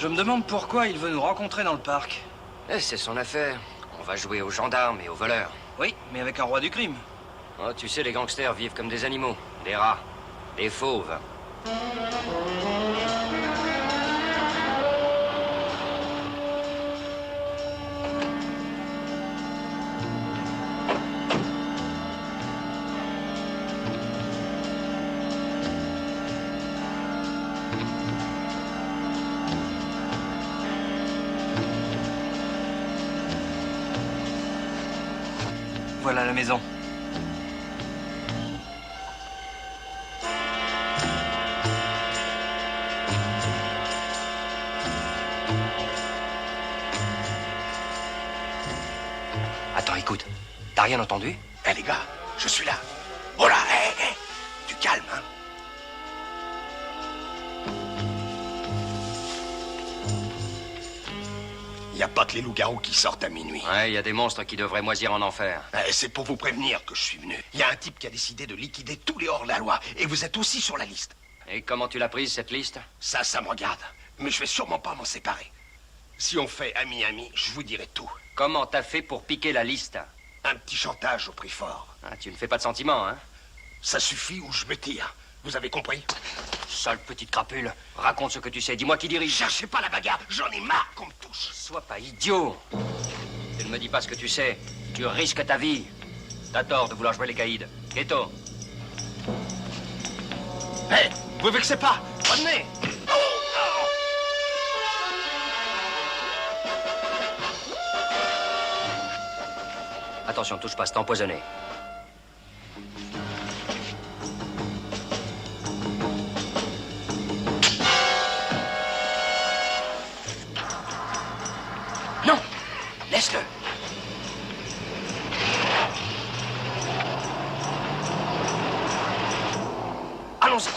Je me demande pourquoi il veut nous rencontrer dans le parc. Eh, c'est son affaire. On va jouer aux gendarmes et aux voleurs. Oui, mais avec un roi du crime. Oh, tu sais, les gangsters vivent comme des animaux. Des rats. Des fauves. Voilà la maison. Attends, écoute. T'as rien entendu? Eh les gars, je suis là. Oh là, du calme, hein. Il n'y a pas que les loups-garous qui sortent à minuit. Ouais, il y a des monstres qui devraient moisir en enfer. C'est pour vous prévenir que je suis venu. Il y a un type qui a décidé de liquider tous les hors-la-loi. Et vous êtes aussi sur la liste. Et comment tu l'as prise, cette liste? Ça me regarde. Mais je vais sûrement pas m'en séparer. Si on fait ami-ami, je vous dirai tout. Comment t'as fait pour piquer la liste? Un petit chantage au prix fort. Ah, tu ne fais pas de sentiments, hein? Ça suffit ou je me tire. Vous avez compris? Sale petite crapule. Raconte ce que tu sais. Dis-moi qui dirige. Cherchez pas la bagarre. J'en ai marre qu'on me touche. Sois pas idiot. Tu ne me dis pas ce que tu sais. Tu risques ta vie. T'as tort de vouloir jouer les caïds. Keto. Hé, vous vexez pas. Revenez. Attention, touche pas, c'est empoisonné. Non! Laisse-le! Allons-y!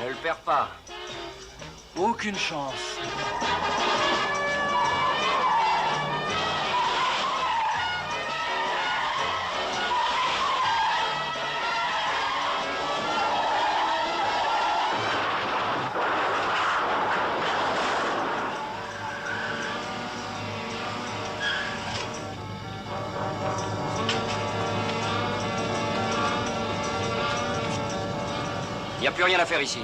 Ne le perds pas. Aucune chance. Il n'y a plus rien à faire ici.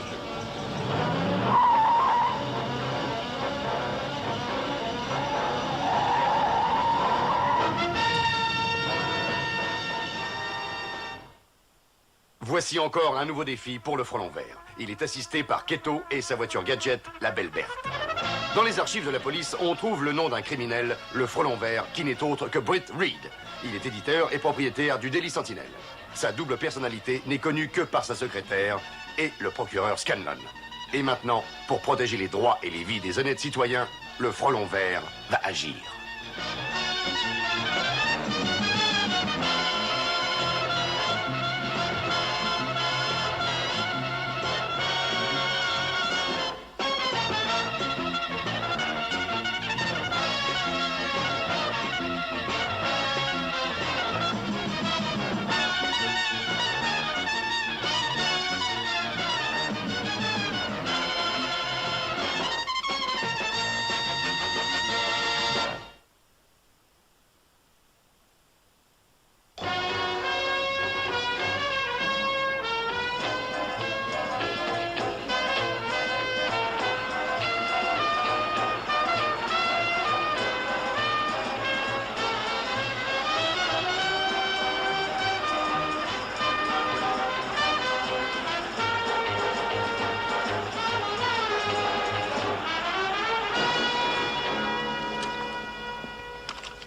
Voici encore un nouveau défi pour le Frelon Vert. Il est assisté par Keto et sa voiture gadget, la Belle Berthe. Dans les archives de la police, on trouve le nom d'un criminel, le Frelon Vert, qui n'est autre que Britt Reed. Il est éditeur et propriétaire du Daily Sentinel. Sa double personnalité n'est connue que par sa secrétaire et le procureur Scanlon. Et maintenant, pour protéger les droits et les vies des honnêtes citoyens, le Frelon Vert va agir.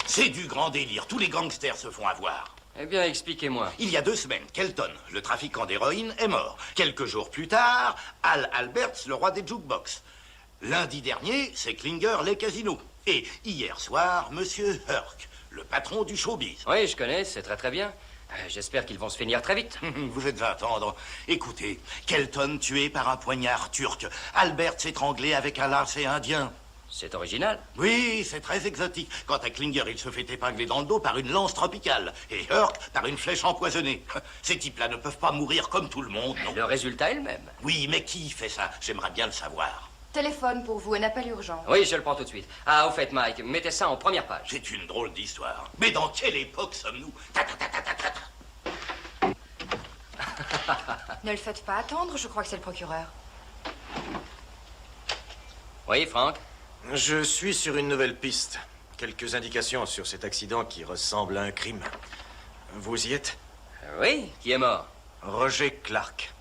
C'est du grand délire. Tous les gangsters se font avoir. Eh bien, expliquez-moi. Il y a 2 semaines, Kelton, le trafiquant d'héroïne, est mort. Quelques jours plus tard, Al Alberts, le roi des jukebox. Lundi dernier, c'est Klinger, les casinos. Et hier soir, Monsieur Herc, le patron du showbiz. Oui, je connais, c'est très très bien. J'espère qu'ils vont se finir très vite. Vous êtes à attendre. Écoutez, Kelton tué par un poignard turc. Alberts étranglé avec un lacet indien. C'est original. Oui, c'est très exotique. Quant à Klinger, il se fait épingler dans le dos par une lance tropicale. Et Herc par une flèche empoisonnée. Ces types-là ne peuvent pas mourir comme tout le monde, non? Le résultat est le même. Oui, mais qui fait ça? J'aimerais bien le savoir. Téléphone pour vous, un appel urgent. Oui, je le prends tout de suite. Ah, au fait, Mike, mettez ça en première page. C'est une drôle d'histoire. Mais dans quelle époque sommes-nous? Ne le faites pas attendre, je crois que c'est le procureur. Oui, Franck? Je suis sur une nouvelle piste. Quelques indications sur cet accident qui ressemble à un crime. Vous y êtes? Oui, qui est mort? Roger Clark.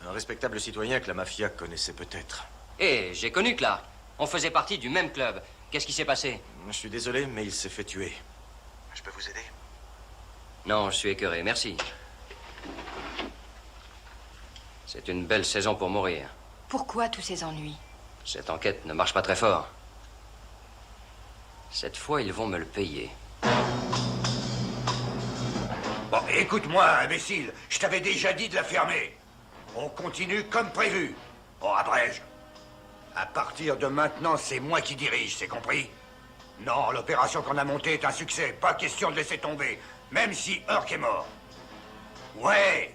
Un respectable citoyen que la mafia connaissait peut-être. Eh, j'ai connu Clark. On faisait partie du même club. Qu'est-ce qui s'est passé? Je suis désolé, mais il s'est fait tuer. Je peux vous aider? Non, je suis écœuré, merci. C'est une belle saison pour mourir. Pourquoi tous ces ennuis? Cette enquête ne marche pas très fort. Cette fois, ils vont me le payer. Bon, écoute-moi, imbécile. Je t'avais déjà dit de la fermer. On continue comme prévu. Bon, abrège. À partir de maintenant, c'est moi qui dirige, c'est compris? Non, l'opération qu'on a montée est un succès. Pas question de laisser tomber. Même si Herc est mort. Ouais.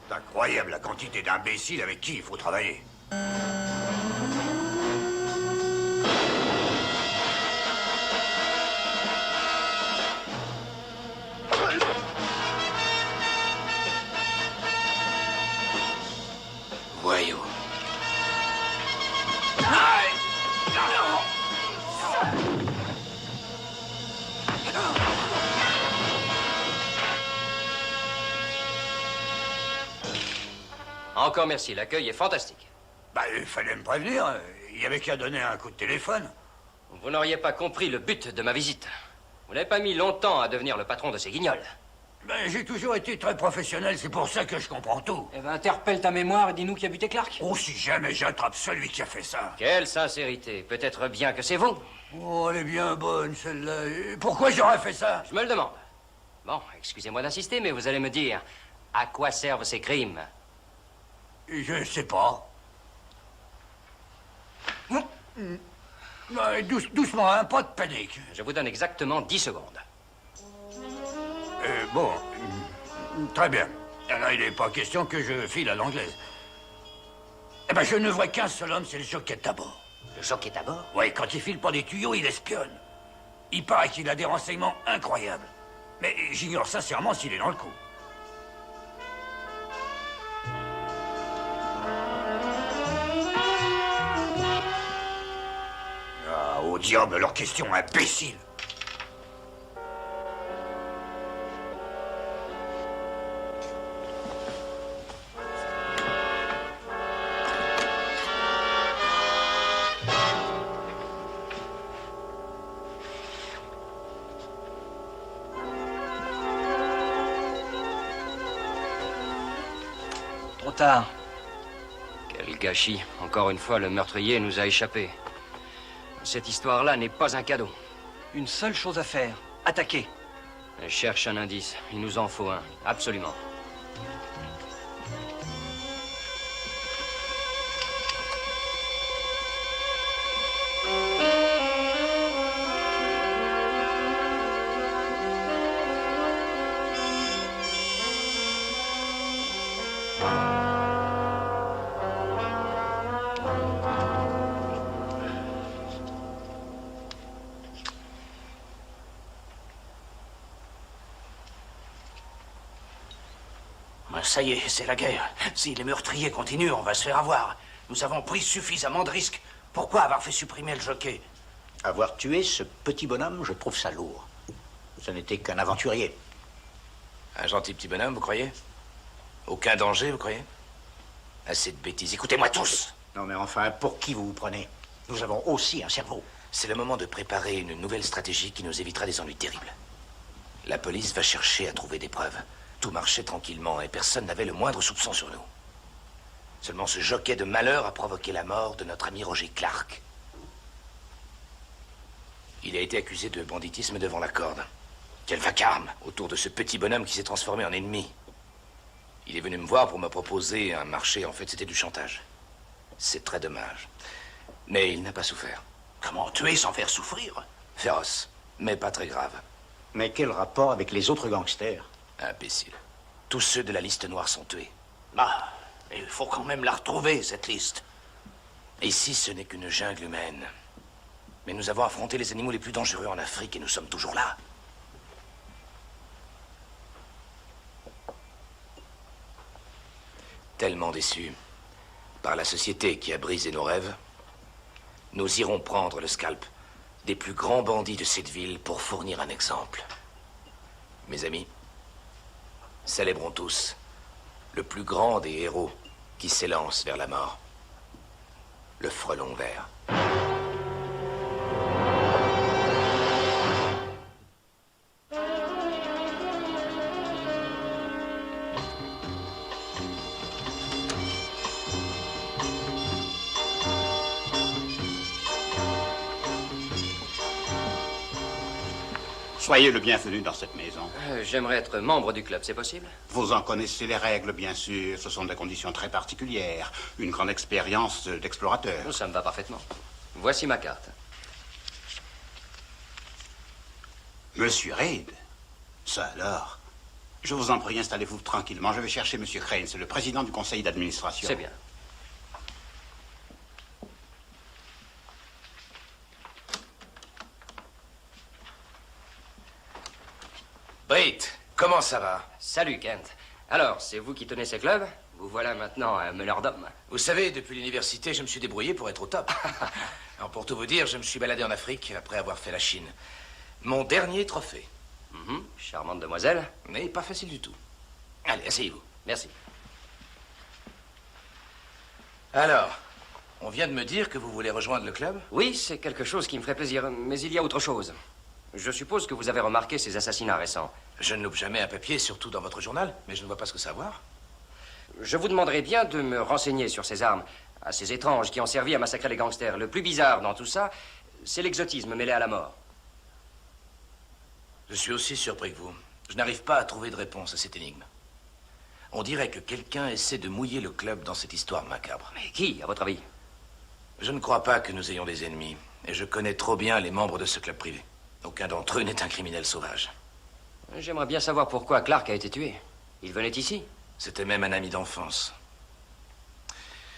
C'est incroyable la quantité d'imbéciles avec qui il faut travailler. Voyons. Encore merci, l'accueil est fantastique. Bah, il fallait me prévenir. Il y avait qu'à donner un coup de téléphone. Vous n'auriez pas compris le but de ma visite. Vous n'avez pas mis longtemps à devenir le patron de ces guignols. Ben, j'ai toujours été très professionnel, c'est pour ça que je comprends tout. Eh ben, interpelle ta mémoire et dis-nous qui a buté Clark. Oh, si jamais j'attrape celui qui a fait ça. Quelle sincérité. Peut-être bien que c'est vous. Oh, elle est bien bonne, celle-là. Et pourquoi j'aurais fait ça? Je me le demande. Bon, excusez-moi d'insister, mais vous allez me dire à quoi servent ces crimes? Je sais pas. Doucement, hein, pas de panique. Je vous donne exactement 10 secondes. Bon, très bien. Alors, il n'est pas question que je file à l'anglaise. Eh ben, je ne vois qu'un seul homme, c'est le jockey à bord. Le jockey est à bord? Ouais, quand il file pas des tuyaux, il espionne. Il paraît qu'il a des renseignements incroyables. Mais j'ignore sincèrement s'il est dans le coup. Ah, au diable, leur question imbécile. Trop tard. Quel gâchis. Encore une fois, le meurtrier nous a échappé. Cette histoire-là n'est pas un cadeau. Une seule chose à faire. Attaquer. Je cherche un indice. Il nous en faut un. Absolument. Ça y est, c'est la guerre. Si les meurtriers continuent, on va se faire avoir. Nous avons pris suffisamment de risques. Pourquoi avoir fait supprimer le jockey? Avoir tué ce petit bonhomme, je trouve ça lourd. Ce n'était qu'un aventurier. Un gentil petit bonhomme, vous croyez? Aucun danger, vous croyez? Assez de bêtises. Écoutez-moi tous. Non mais enfin, pour qui vous vous prenez? Nous avons aussi un cerveau. C'est le moment de préparer une nouvelle stratégie qui nous évitera des ennuis terribles. La police va chercher à trouver des preuves. Tout marchait tranquillement et personne n'avait le moindre soupçon sur nous. Seulement ce jockey de malheur a provoqué la mort de notre ami Roger Clark. Il a été accusé de banditisme devant la corde. Quel vacarme autour de ce petit bonhomme qui s'est transformé en ennemi. Il est venu me voir pour me proposer un marché. En fait, c'était du chantage. C'est très dommage. Mais il n'a pas souffert. Comment tuer sans faire souffrir? Féroce, mais pas très grave. Mais quel rapport avec les autres gangsters? Imbécile. Tous ceux de la liste noire sont tués. Ah, il faut quand même la retrouver, cette liste. Ici, ce n'est qu'une jungle humaine. Mais nous avons affronté les animaux les plus dangereux en Afrique et nous sommes toujours là. Tellement déçus par la société qui a brisé nos rêves, nous irons prendre le scalp des plus grands bandits de cette ville pour fournir un exemple. Mes amis, célébrons tous le plus grand des héros qui s'élance vers la mort, le frelon vert. Soyez le bienvenu dans cette maison. J'aimerais être membre du club, c'est possible? Vous en connaissez les règles, bien sûr. Ce sont des conditions très particulières. Une grande expérience d'explorateur. Ça me va parfaitement. Voici ma carte. Monsieur Reid? Ça alors? Je vous en prie, installez-vous tranquillement. Je vais chercher Monsieur Crane, c'est le président du conseil d'administration. C'est bien. Britt, comment ça va? Salut, Kent. Alors, c'est vous qui tenez ces clubs? Vous voilà maintenant un meneur d'hommes. Vous savez, depuis l'université, je me suis débrouillé pour être au top. Alors, pour tout vous dire, je me suis baladé en Afrique après avoir fait la Chine. Mon dernier trophée. Charmante demoiselle. Mais pas facile du tout. Allez, asseyez-vous. Merci. Alors, on vient de me dire que vous voulez rejoindre le club? Oui, c'est quelque chose qui me ferait plaisir, mais il y a autre chose. Je suppose que vous avez remarqué ces assassinats récents. Je ne loupe jamais un papier, surtout dans votre journal, mais je ne vois pas ce que ça a à voir. Je vous demanderai bien de me renseigner sur ces armes, assez étranges, qui ont servi à massacrer les gangsters. Le plus bizarre dans tout ça, c'est l'exotisme mêlé à la mort. Je suis aussi surpris que vous. Je n'arrive pas à trouver de réponse à cette énigme. On dirait que quelqu'un essaie de mouiller le club dans cette histoire macabre. Mais qui, à votre avis? Je ne crois pas que nous ayons des ennemis, et je connais trop bien les membres de ce club privé. Aucun d'entre eux n'est un criminel sauvage. J'aimerais bien savoir pourquoi Clark a été tué. Il venait ici? C'était même un ami d'enfance.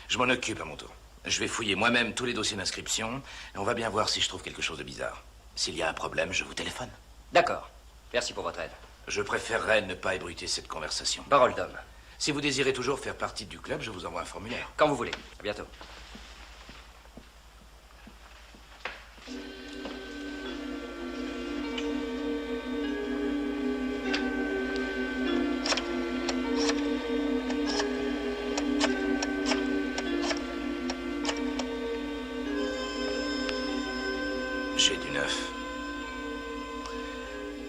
Je m'en occupe à mon tour. Je vais fouiller moi-même tous les dossiers d'inscription, et on va bien voir si je trouve quelque chose de bizarre. S'il y a un problème, je vous téléphone. D'accord. Merci pour votre aide. Je préférerais ne pas ébruiter cette conversation. Parole d'homme. Si vous désirez toujours faire partie du club, je vous envoie un formulaire. Quand vous voulez. À bientôt. J'ai du neuf.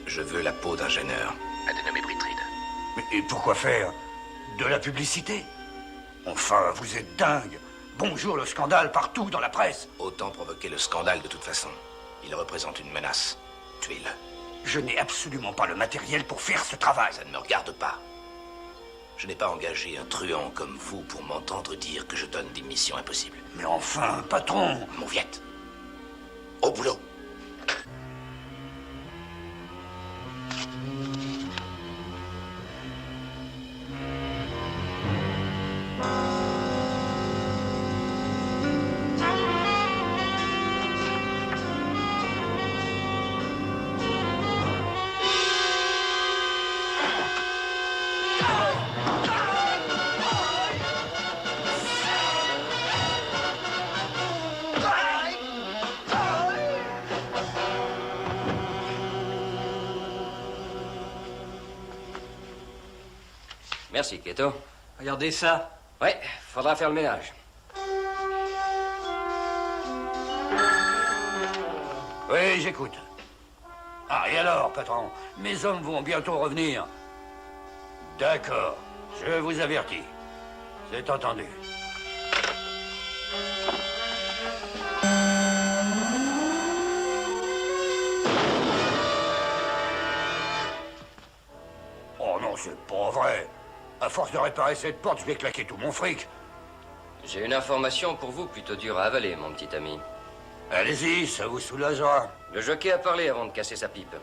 Je veux la peau d'un gêneur, à dénommer Britt Reid. Mais et pourquoi faire? De la publicité? Enfin, vous êtes dingue. Bonjour le scandale partout dans la presse. Autant provoquer le scandale de toute façon. Il représente une menace. Tuez-le. Je n'ai absolument pas le matériel pour faire ce travail. Ça ne me regarde pas. Je n'ai pas engagé un truand comme vous pour m'entendre dire que je donne des missions impossibles. Mais enfin, patron. Mauviette. Au boulot. Merci, Keto. Regardez ça. Ouais, faudra faire le ménage. Oui, j'écoute. Ah, et alors, patron? Mes hommes vont bientôt revenir. D'accord, je vous avertis. C'est entendu. Oh non, c'est pas vrai. À force de réparer cette porte, je vais claquer tout mon fric. J'ai une information pour vous plutôt dure à avaler, mon petit ami. Allez-y, ça vous soulagera. Le jockey a parlé avant de casser sa pipe.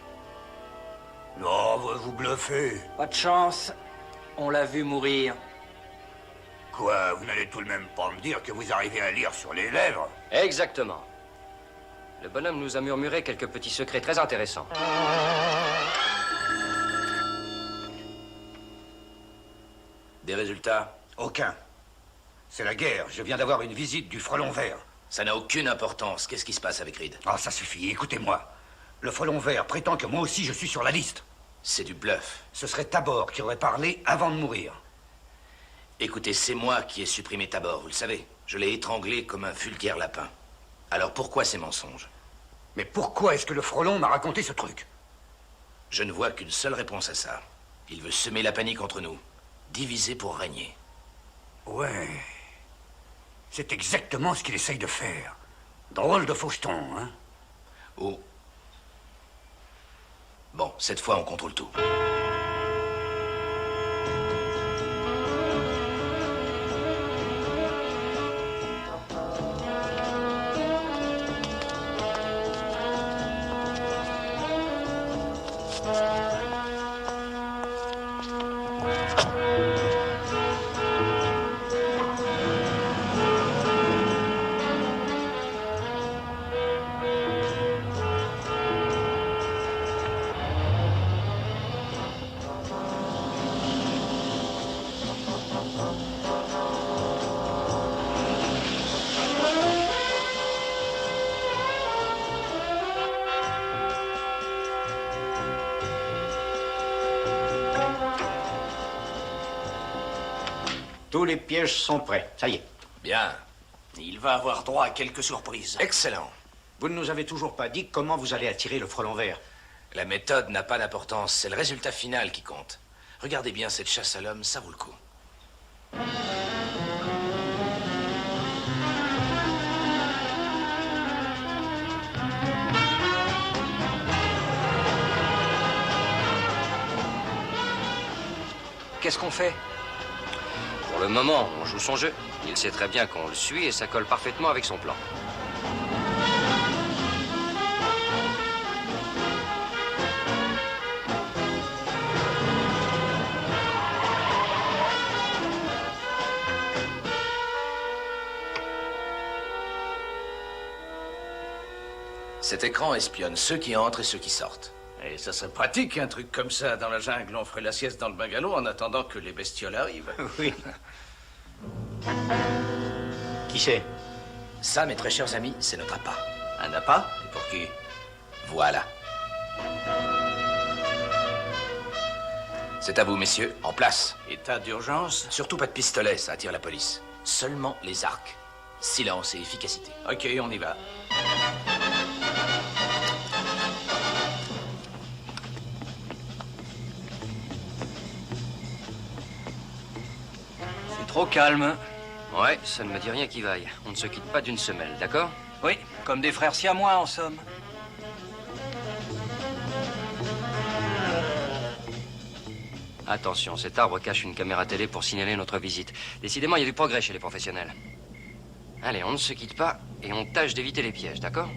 Non, vous bluffez. Pas de chance. On l'a vu mourir. Quoi, vous n'allez tout de même pas me dire que vous arrivez à lire sur les lèvres? Exactement. Le bonhomme nous a murmuré quelques petits secrets très intéressants. Des résultats? Aucun. C'est la guerre. Je viens d'avoir une visite du frelon vert. Ça n'a aucune importance. Qu'est-ce qui se passe avec Reed? Ah, ça suffit, écoutez-moi. Le frelon vert prétend que moi aussi je suis sur la liste. C'est du bluff. Ce serait Tabor qui aurait parlé avant de mourir. Écoutez, c'est moi qui ai supprimé Tabor, vous le savez. Je l'ai étranglé comme un vulgaire lapin. Alors pourquoi ces mensonges? Mais pourquoi est-ce que le frelon m'a raconté ce truc? Je ne vois qu'une seule réponse à ça. Il veut semer la panique entre nous. Diviser pour régner. Ouais. C'est exactement ce qu'il essaye de faire. Drôle de faucheton, hein? Oh. Bon, cette fois, on contrôle tout. Tous les pièges sont prêts. Ça y est. Bien. Il va avoir droit à quelques surprises. Excellent. Vous ne nous avez toujours pas dit comment vous allez attirer le frelon vert. La méthode n'a pas d'importance, c'est le résultat final qui compte. Regardez bien cette chasse à l'homme, ça vaut le coup. Qu'est-ce qu'on fait? Pour le moment, on joue son jeu. Il sait très bien qu'on le suit et ça colle parfaitement avec son plan. Cet écran espionne ceux qui entrent et ceux qui sortent. Et ça serait pratique, un truc comme ça. Dans la jungle, on ferait la sieste dans le bungalow en attendant que les bestioles arrivent. Oui. Qui c'est? Ça, mes très chers amis, c'est notre appât. Un appât? Et pour qui? Voilà. C'est à vous, messieurs. En place. État d'urgence? Surtout pas de pistolet, ça attire la police. Seulement les arcs. Silence et efficacité. Ok, on y va. C'est trop calme. Ouais, ça ne me dit rien qui vaille. On ne se quitte pas d'une semelle, d'accord? Oui, comme des frères siamois, en somme. Attention, cet arbre cache une caméra télé pour signaler notre visite. Décidément, il y a du progrès chez les professionnels. Allez, on ne se quitte pas et on tâche d'éviter les pièges, d'accord?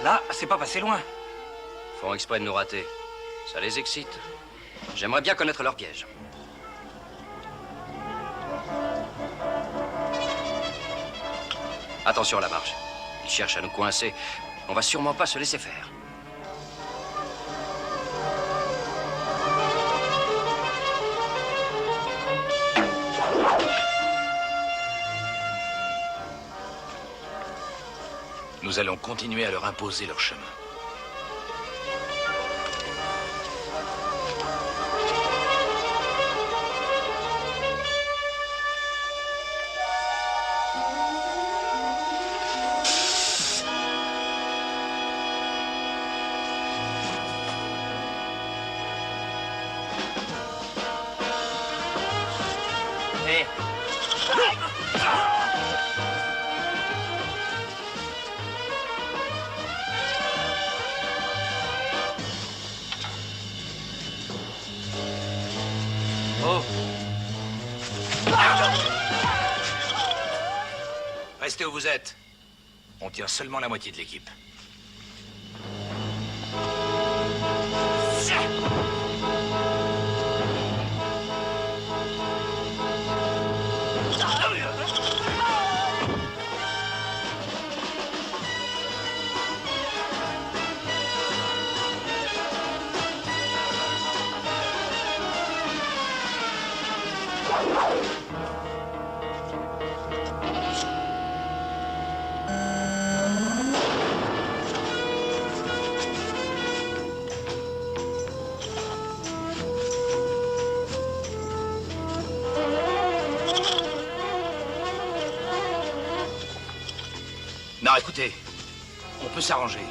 Là, c'est pas passé loin. Font exprès de nous rater. Ça les excite. J'aimerais bien connaître leur piège. Attention à la marche. Ils cherchent à nous coincer. On va sûrement pas se laisser faire. Nous allons continuer à leur imposer leur chemin. Hé. Oh. Restez où vous êtes. On tient seulement la moitié de l'équipe. Non, écoutez, on peut s'arranger.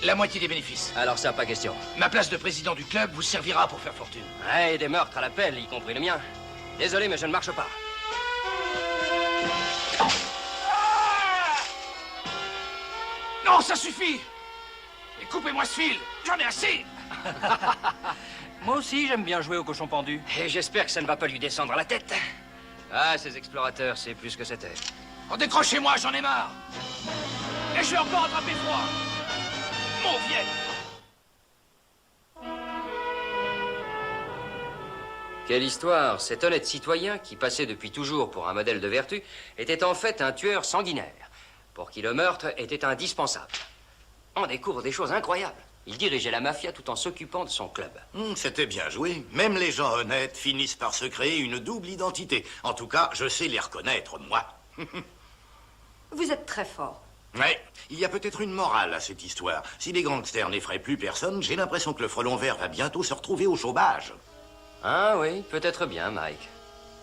La moitié des bénéfices. Alors ça, pas question. Ma place de président du club vous servira pour faire fortune. Ouais, des meurtres à l'appel, y compris le mien. Désolé, mais je ne marche pas. Non, ça suffit. Et coupez-moi ce fil. J'en ai assez. Moi aussi, j'aime bien jouer au cochon pendu. Et j'espère que ça ne va pas lui descendre à la tête. Ah, ces explorateurs, c'est plus que c'était. Oh, décrochez-moi, j'en ai marre. Et je vais encore attraper froid. Mon vieil. Quelle histoire! Cet honnête citoyen, qui passait depuis toujours pour un modèle de vertu, était en fait un tueur sanguinaire, pour qui le meurtre était indispensable. On découvre des choses incroyables. Il dirigeait la mafia tout en s'occupant de son club. C'était bien joué. Même les gens honnêtes finissent par se créer une double identité. En tout cas, je sais les reconnaître, moi. Vous êtes très fort. Ouais, il y a peut-être une morale à cette histoire. Si les gangsters n'effraient plus personne, j'ai l'impression que le frelon vert va bientôt se retrouver au chômage. Ah oui, peut-être bien, Mike.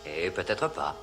Et peut-être pas.